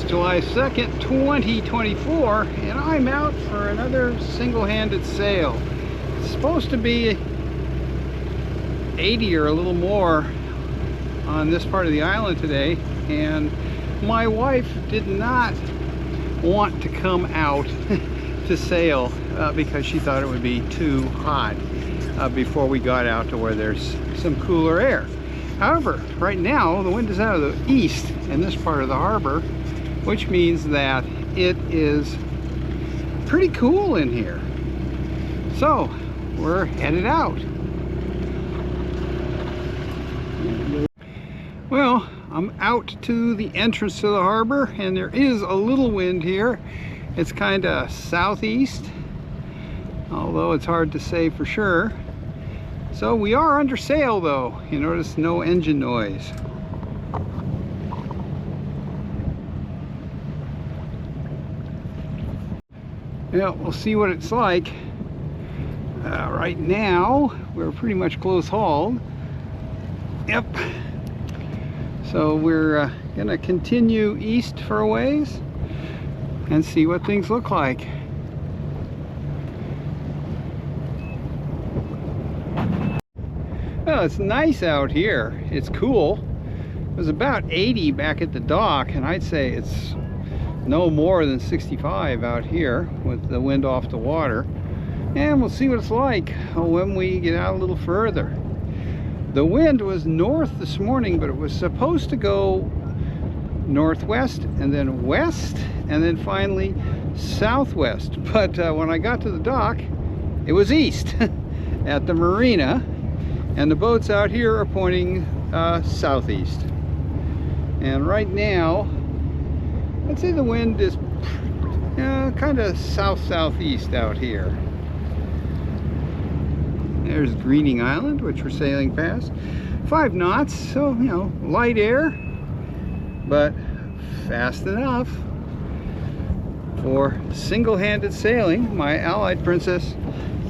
July 2nd, 2024, and I'm out for another single-handed sail. It's supposed to be 80 or a little more on this part of the island today, and my wife did not want to come out to sail because she thought it would be too hot before we got out to where there's some cooler air. However, right now the wind is out of the east in this part of the harbor, which means that it is pretty cool in here. So we're headed out. Well, I'm out to the entrance to the harbor, and there is a little wind here. It's kind of southeast, although it's hard to say for sure. So we are under sail though. You notice no engine noise. Yeah, we'll see what it's like. Right now, we're pretty much close hauled. Yep. So we're gonna continue east for a ways and see what things look like. Well, it's nice out here. It's cool. It was about 80 back at the dock, and I'd say it's no more than 65 out here with the wind off the water. And we'll see what it's like when we get out a little further. The wind was north this morning, but it was supposed to go northwest and then west and then finally southwest. But when I got to the dock, it was east at the marina, and the boats out here are pointing southeast. And right now, I'd say the wind is kind of south-southeast out here. There's Greening Island, which we're sailing past. 5 knots, so, you know, light air, but fast enough for single-handed sailing. My Allied Princess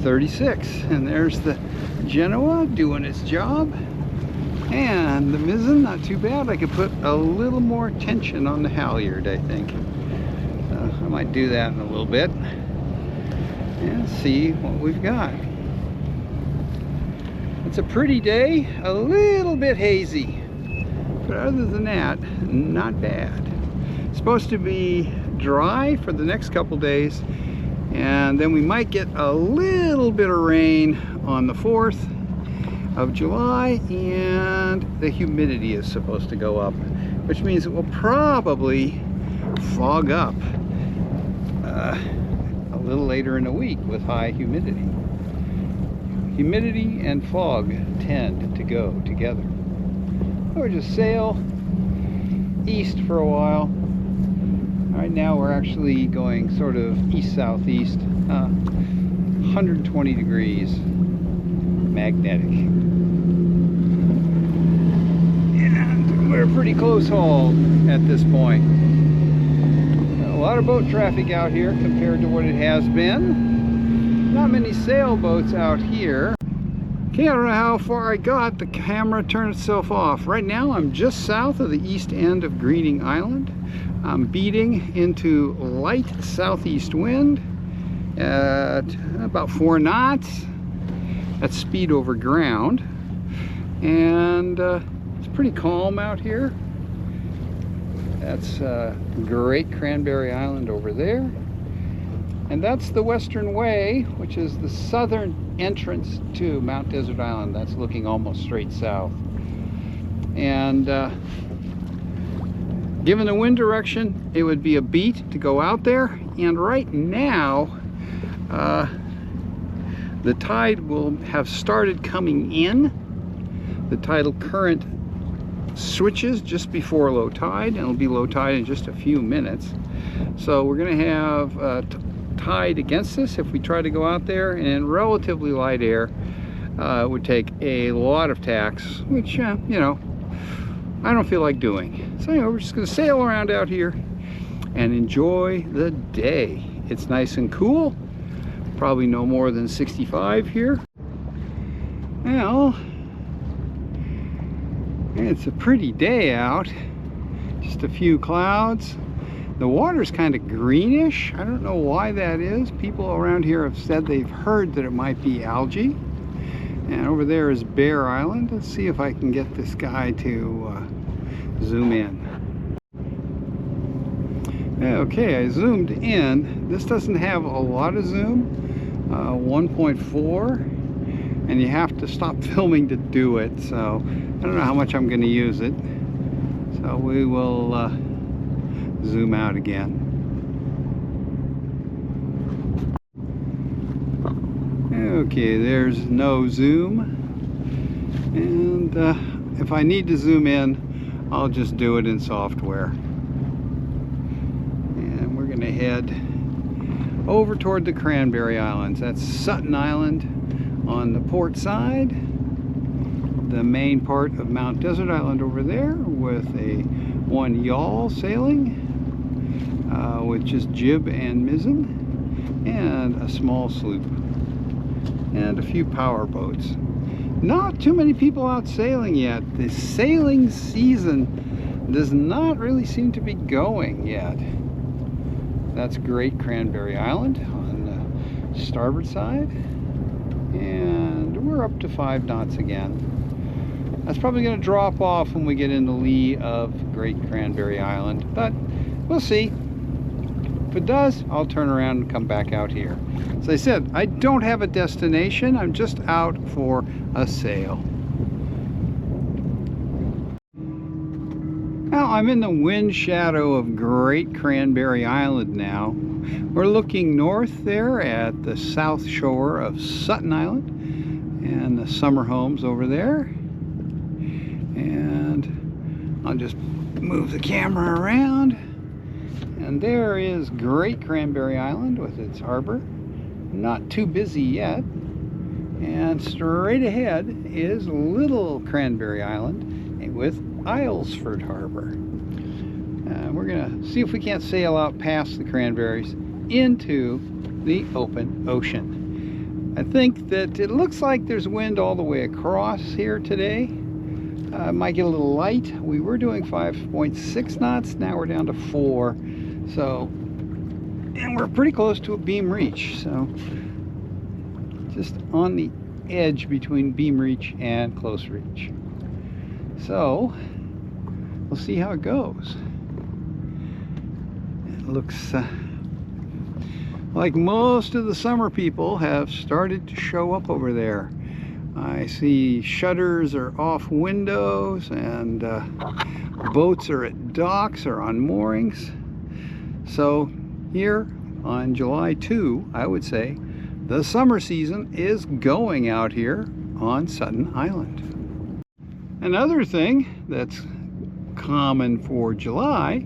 36. And there's the Genoa doing its job. And the mizzen, not too bad. I could put a little more tension on the halyard, I think. So I might do that in a little bit and see what we've got. It's a pretty day, a little bit hazy, but other than that, not bad. It's supposed to be dry for the next couple days, and then we might get a little bit of rain on the 4th of July, and the humidity is supposed to go up, which means it will probably fog up a little later in the week with high humidity. Humidity and fog tend to go together. We'll just sail east for a while. Right now we're actually going sort of east-southeast, 120 degrees magnetic. And we're pretty close hauled at this point. A lot of boat traffic out here compared to what it has been. Not many sailboats out here. Okay, I don't know how far I got. The camera turned itself off. Right now I'm just south of the east end of Greening Island. I'm beating into light southeast wind at about 4 knots. That's speed over ground. And it's pretty calm out here. That's Great Cranberry Island over there. And that's the Western Way, which is the southern entrance to Mount Desert Island. That's looking almost straight south. And given the wind direction, it would be a beat to go out there. And right now, the tide will have started coming in. The tidal current switches just before low tide, and it'll be low tide in just a few minutes. So we're going to have tide against us if we try to go out there, and in relatively light air it would take a lot of tacks, which you know, I don't feel like doing. So anyway, we're just going to sail around out here and enjoy the day. It's nice and cool, probably no more than 65 here. Well, it's a pretty day out, just a few clouds. The water's kind of greenish. I don't know why that is. People around here have said they've heard that it might be algae. And over there is Bear Island. Let's see if I can get this guy to zoom in. Okay, I zoomed in. This doesn't have a lot of zoom, 1.4, and you have to stop filming to do it. So I don't know how much I'm going to use it. So we will zoom out again. Okay, there's no zoom, and if I need to zoom in, I'll just do it in software. And we're going to head over toward the Cranberry Islands. That's Sutton Island on the port side, the main part of Mount Desert Island over there, with a one yawl sailing, with just jib and mizzen, and a small sloop, and a few power boats. Not too many people out sailing yet. The sailing season does not really seem to be going yet. That's Great Cranberry Island on the starboard side, and we're up to 5 knots again. That's probably going to drop off when we get in the lee of Great Cranberry Island, but we'll see. If it does, I'll turn around and come back out here. As I said, I don't have a destination. I'm just out for a sail. Now, I'm in the wind shadow of Great Cranberry Island now. We're looking north there at the south shore of Sutton Island and the summer homes over there. And I'll just move the camera around. And there is Great Cranberry Island with its harbor. Not too busy yet. And straight ahead is Little Cranberry Island with Islesford Harbor. We're going to see if we can't sail out past the Cranberries into the open ocean. I think that it looks like there's wind all the way across here today. Might get a little light. We were doing 5.6 knots. Now we're down to 4. So, and we're pretty close to a beam reach. So, just on the edge between beam reach and close reach. So, we'll see how it goes. It looks like most of the summer people have started to show up over there. I see shutters are off windows, and boats are at docks or on moorings. So here on July 2, I would say the summer season is going out here on Sutton Island. Another thing that's common for July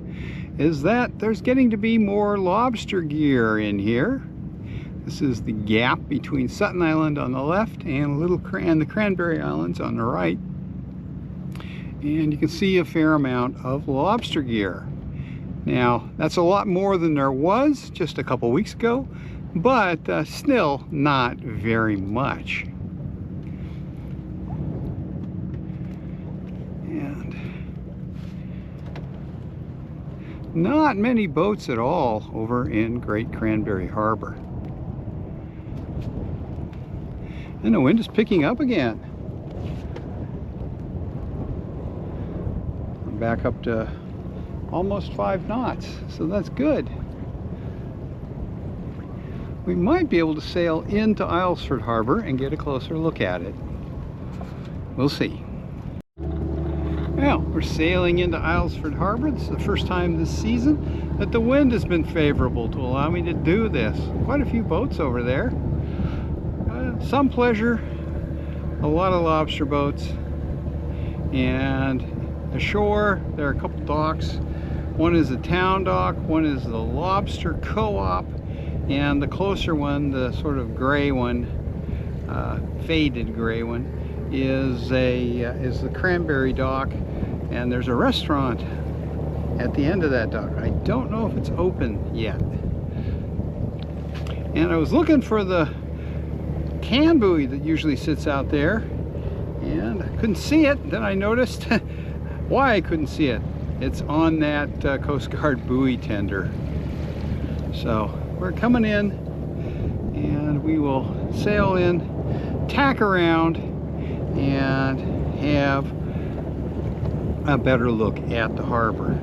is that there's getting to be more lobster gear in here. This is the gap between Sutton Island on the left and the Cranberry Islands on the right. And you can see a fair amount of lobster gear. Now, that's a lot more than there was just a couple weeks ago, but still not very much. And not many boats at all over in Great Cranberry Harbor. And the wind is picking up again. I'm back up to almost 5 knots, so that's good. We might be able to sail into Islesford Harbor and get a closer look at it. We'll see. Well, we're sailing into Islesford Harbor. This is the first time this season that the wind has been favorable to allow me to do this. Quite a few boats over there. Some pleasure, a lot of lobster boats, and the shore, there are a couple docks. One is the town dock, one is the lobster co-op, and the closer one, the sort of gray one, faded gray one, is the Cranberry dock, and there's a restaurant at the end of that dock. I don't know if it's open yet. And I was looking for the can buoy that usually sits out there, and I couldn't see it. Then I noticed why I couldn't see it. It's on that Coast Guard buoy tender. So we're coming in, and we will sail in, tack around, and have a better look at the harbor.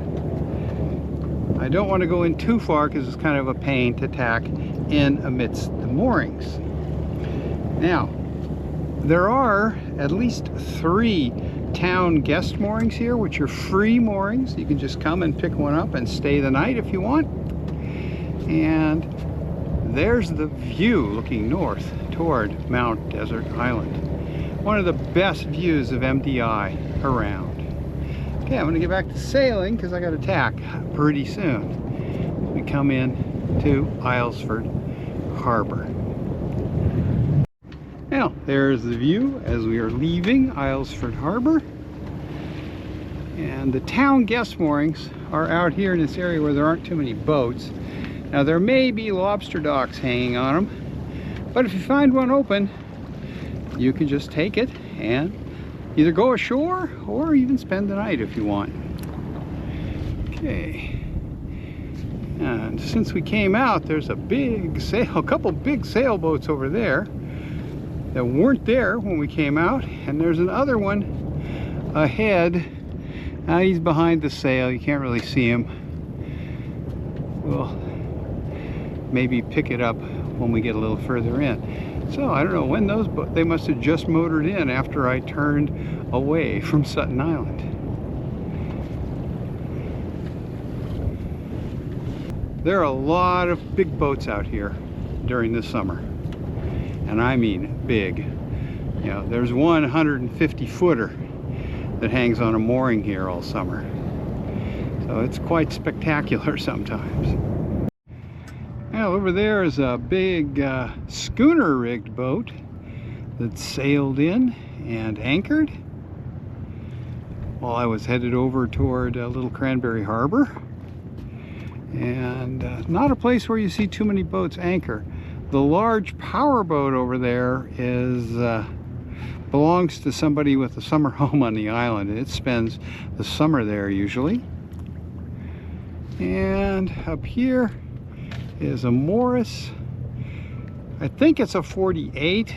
I don't want to go in too far because it's kind of a pain to tack in amidst the moorings. Now, there are at least 3 town guest moorings here, which are free moorings. You can just come and pick one up and stay the night if you want. And there's the view looking north toward Mount Desert Island. One of the best views of MDI around. Okay, I'm going to get back to sailing because I got to tack pretty soon. We come in to Islesford Harbor. Now, there's the view as we are leaving Islesford Harbor. And the town guest moorings are out here in this area where there aren't too many boats. Now, there may be lobster docks hanging on them, but if you find one open, you can just take it and either go ashore or even spend the night if you want. Okay. And since we came out, there's a couple big sailboats over there that weren't there when we came out, and there's another one ahead. He's behind the sail, you can't really see him. We'll maybe pick it up when we get a little further in. So I don't know when they must have just motored in after I turned away from Sutton Island. There are a lot of big boats out here during the summer. And I mean big. You know, there's one 150-footer that hangs on a mooring here all summer. So it's quite spectacular sometimes. Now over there is a big schooner rigged boat that sailed in and anchored while I was headed over toward Little Cranberry Harbor. And not a place where you see too many boats anchor. The large power boat over there belongs to somebody with a summer home on the island. It spends the summer there usually. And up here is a Morris. I think it's a 48,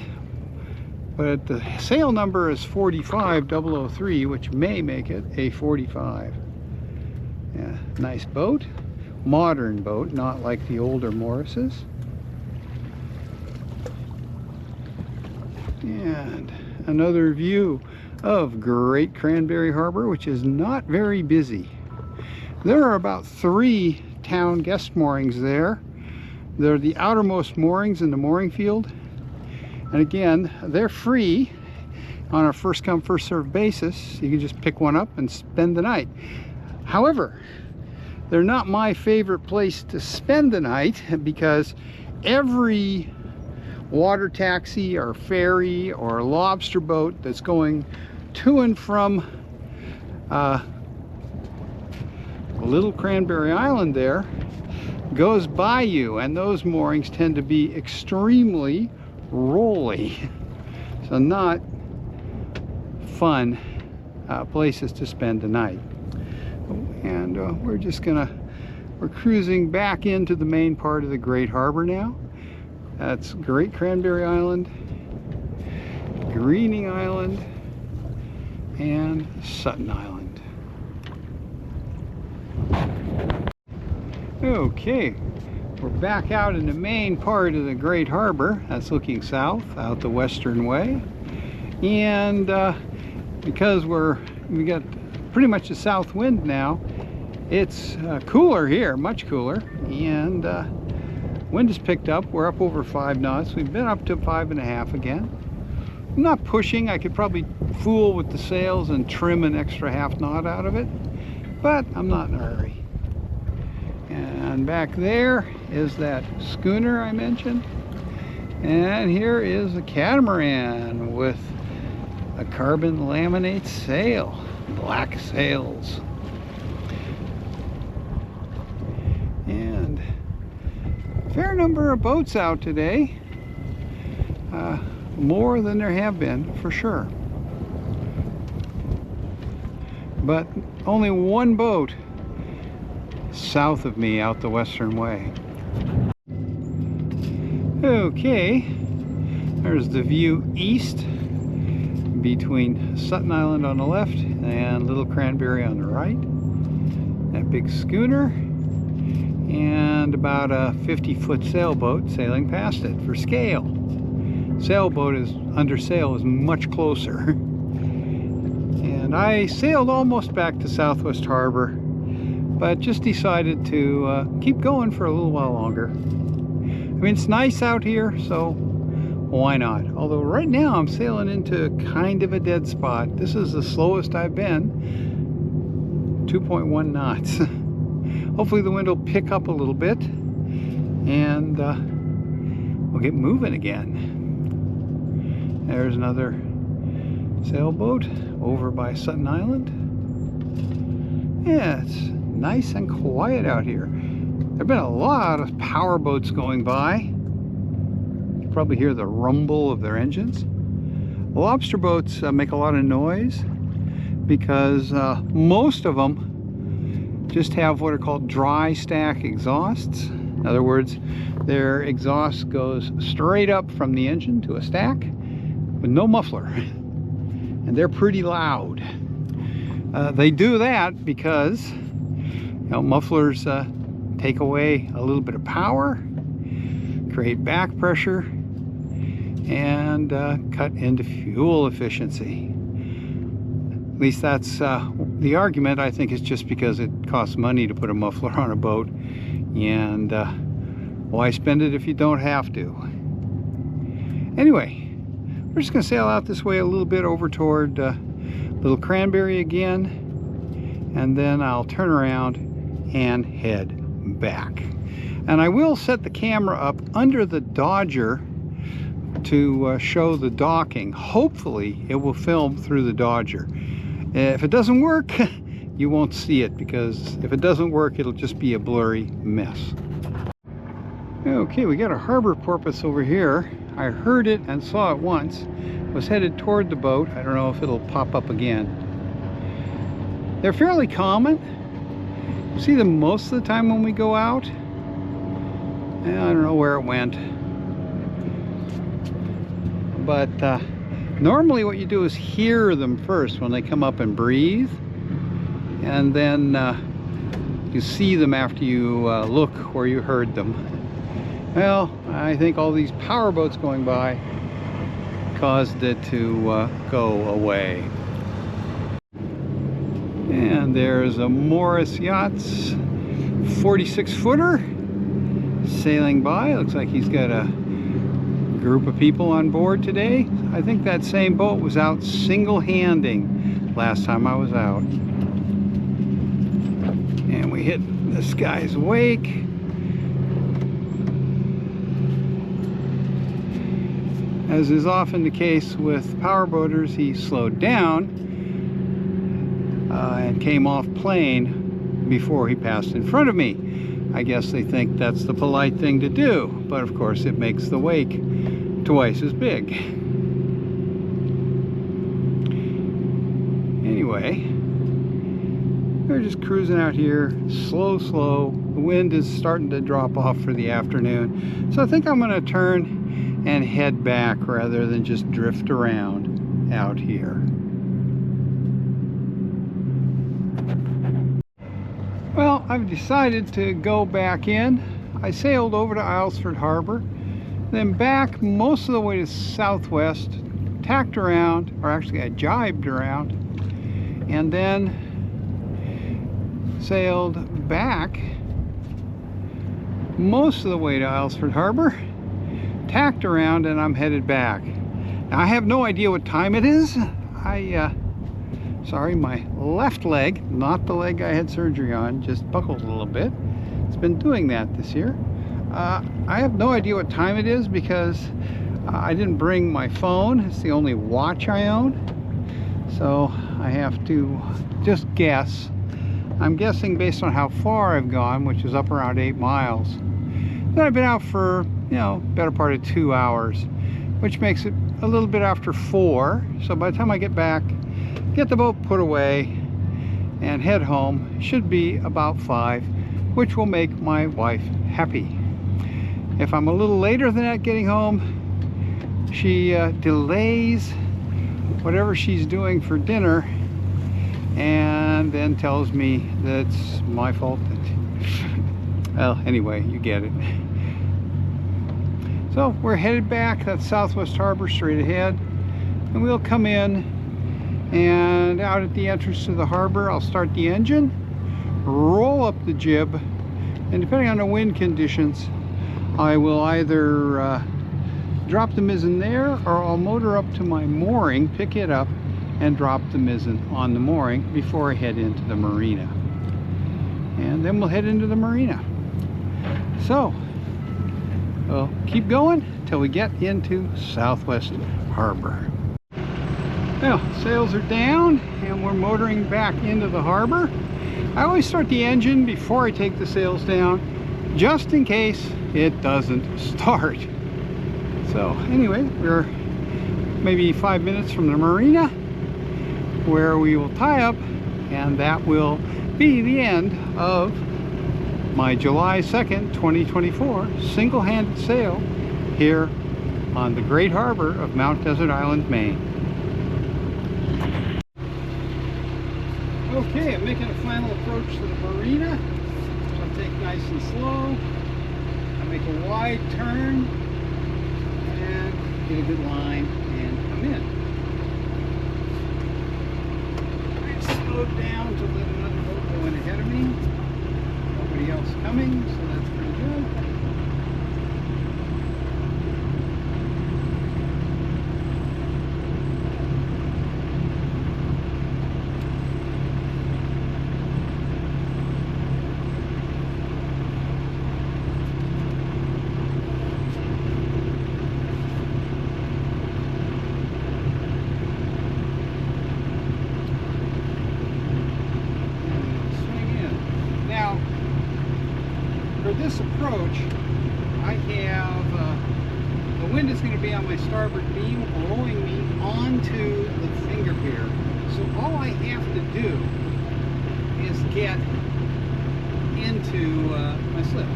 but the sail number is 45003, which may make it a 45. Yeah, nice boat. Modern boat, not like the older Morrises. And another view of Great Cranberry Harbor, which is not very busy. There are about 3 town guest moorings there. They're the outermost moorings in the mooring field. And again, they're free on a first come, first served basis. You can just pick one up and spend the night. However, they're not my favorite place to spend the night because every water taxi or ferry or lobster boat that's going to and from Little Cranberry Island there goes by you, and those moorings tend to be extremely rolly. So not fun places to spend the night. And we're cruising back into the main part of the Great Harbor now. That's Great Cranberry Island, Greening Island, and Sutton Island. Okay, we're back out in the main part of the Great Harbor. That's looking south, out the western way. And because we got pretty much a south wind now, it's cooler here, much cooler. And wind has picked up. We're up over 5 knots. We've been up to 5.5 again. I'm not pushing. I could probably fool with the sails and trim an extra half knot out of it, but I'm not in a hurry. And back there is that schooner I mentioned. And here is a catamaran with a carbon laminate sail, black sails. And a fair number of boats out today. More than there have been, for sure. But only one boat south of me out the western way. Okay, there's the view east between Sutton Island on the left and Little Cranberry on the right. That big schooner and about a 50-foot sailboat sailing past it for scale. Sailboat is under sail is much closer. And I sailed almost back to Southwest Harbor, but just decided to keep going for a little while longer. I mean, it's nice out here, so why not? Although right now I'm sailing into kind of a dead spot. This is the slowest I've been, 2.1 knots. Hopefully the wind will pick up a little bit and we'll get moving again. There's another sailboat over by Sutton Island. Yeah, it's nice and quiet out here. There have been a lot of power boats going by. You probably hear the rumble of their engines. Lobster boats make a lot of noise because most of them just have what are called dry stack exhausts. In other words, their exhaust goes straight up from the engine to a stack with no muffler. And they're pretty loud. They do that because mufflers take away a little bit of power, create back pressure, and cut into fuel efficiency. At least that's the argument. I think it's just because it costs money to put a muffler on a boat, and why spend it if you don't have to? Anyway, we're just going to sail out this way a little bit over toward Little Cranberry again, and then I'll turn around and head back. And I will set the camera up under the Dodger to show the docking. Hopefully it will film through the Dodger. If it doesn't work, you won't see it, because if it doesn't work, it'll just be a blurry mess. Okay, we got a harbor porpoise over here. I heard it and saw it once. Was headed toward the boat. I don't know if it'll pop up again. They're fairly common. See them most of the time when we go out. And I don't know where it went. But normally what you do is hear them first when they come up and breathe. And then you see them after you look where you heard them. Well, I think all these power boats going by caused it to go away. And there's a Morris Yachts 46-footer sailing by. Looks like he's got a group of people on board today. I think that same boat was out single-handing last time I was out. And we hit this guy's wake. As is often the case with powerboaters, he slowed down and came off plane before he passed in front of me. I guess they think that's the polite thing to do, but of course it makes the wake twice as big. Anyway, we're just cruising out here, slow. The wind is starting to drop off for the afternoon, so I think I'm going to turn and head back rather than just drift around out here. Well, I've decided to go back in. I sailed over to Islesford Harbor, then back most of the way to Southwest, tacked around, or actually I jibed around, and then sailed back most of the way to Islesford Harbor, tacked around, and I'm headed back. Now, I have no idea what time it is. Sorry, my left leg, not the leg I had surgery on, just buckled a little bit. It's been doing that this year. I have no idea what time it is because I didn't bring my phone. It's the only watch I own. So I have to just guess. I'm guessing based on how far I've gone, which is up around 8 miles. Then I've been out for, better part of 2 hours, which makes it a little bit after 4. So by the time I get back, get the boat put away, and head home. Should be about 5, which will make my wife happy. If I'm a little later than that getting home, she delays whatever she's doing for dinner and then tells me that's my fault. Well, anyway, you get it. So we're headed back. That's Southwest Harbor straight ahead, and we'll come in, and out at the entrance to the harbor I'll start the engine, roll up the jib, and depending on the wind conditions I will either drop the mizzen there, or I'll motor up to my mooring, pick it up, and drop the mizzen on the mooring before I head into the marina. And then we'll head into the marina. So we'll keep going till we get into Southwest Harbor. Well, sails are down and we're motoring back into the harbor. I always start the engine before I take the sails down, just in case it doesn't start. So anyway, we're maybe 5 minutes from the marina, where we will tie up, and that will be the end of my July 2nd, 2024 single-handed sail here on the great harbor of Mount Desert Island, Maine. Okay, I'm making a final approach to the marina. I'll take nice and slow. I make a wide turn and get a good line and come in. I slowed down to let another boat go in ahead of me. Nobody else coming, so that's pretty good. For this approach, I have the wind is going to be on my starboard beam, blowing me onto the finger pier. So all I have to do is get into my slip.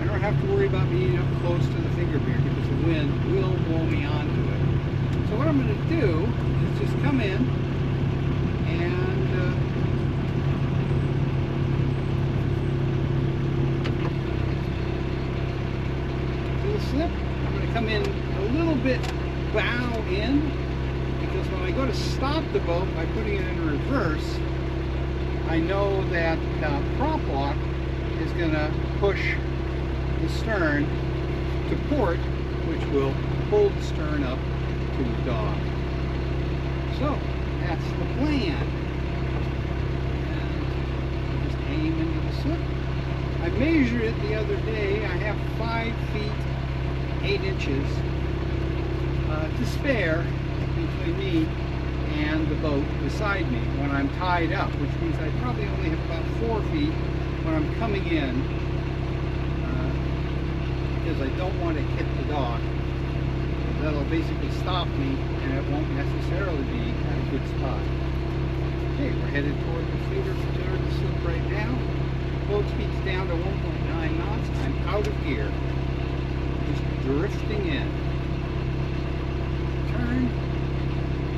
I don't have to worry about being up close to the finger pier because the wind will blow me onto it. So what I'm going to do is just come in and slip. I'm going to come in a little bit bow in, because when I go to stop the boat by putting it in reverse, I know that prop lock is going to push the stern to port, which will pull the stern up to the dock. So that's the plan. And just aim into the slip. I measured it the other day. I have 5 feet 8 inches to spare between me and the boat beside me when I'm tied up, which means I probably only have about 4 feet when I'm coming in, because I don't want to hit the dock. That'll basically stop me, and it won't necessarily be at a good spot. Okay, we're headed toward the slip right now. Boat speed's down to 1.9 knots. I'm out of gear. Just drifting in. Turn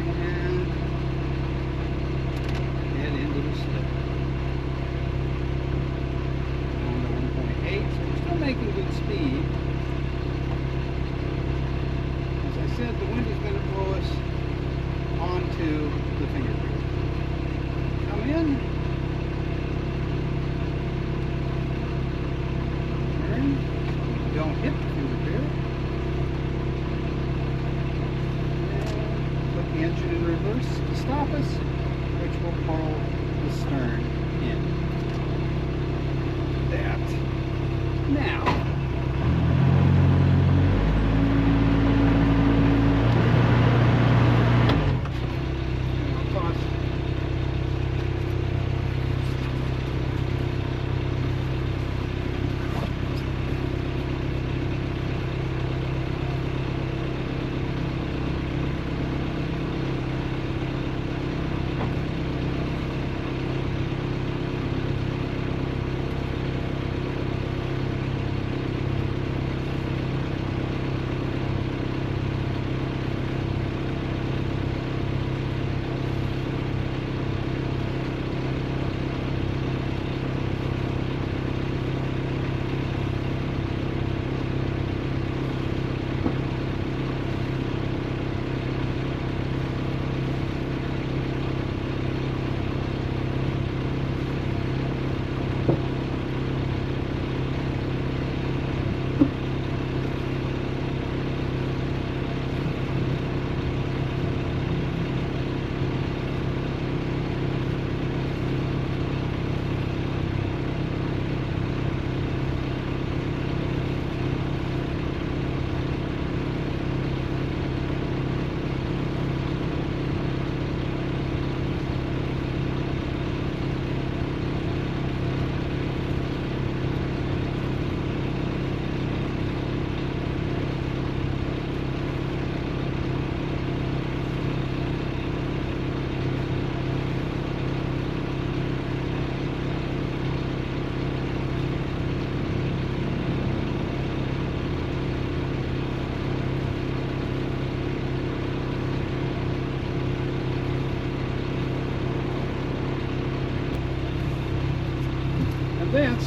and head into the slip. Down to 1.8, so we're still making good speed. As I said, the wind is going to blow us onto the finger pier. Come in. Turn. Don't hit the finger pier. And put the engine in reverse to stop us, which will pull the stern in. That. Now.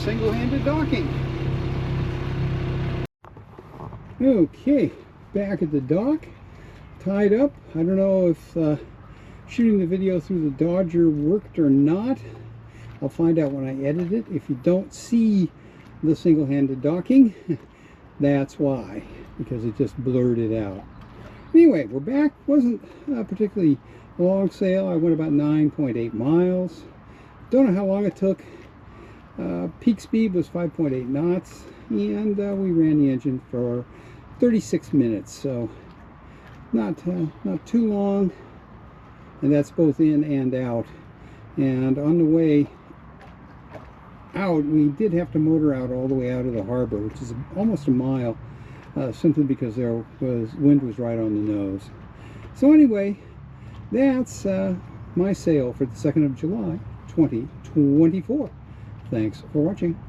single-handed docking. Okay, back at the dock, tied up. I don't know if shooting the video through the Dodger worked or not. I'll find out when I edit it. If you don't see the single-handed docking, that's why, because it just blurred it out. Anyway, we're back. Wasn't a particularly long sail. I went about 9.8 miles. Don't know how long it took. Peak speed was 5.8 knots, and we ran the engine for 36 minutes, so not too long, and that's both in and out. And on the way out, we did have to motor out all the way out of the harbor, which is almost a mile, simply because wind was right on the nose. So anyway, that's my sail for the 2nd of July 2024. Thanks for watching.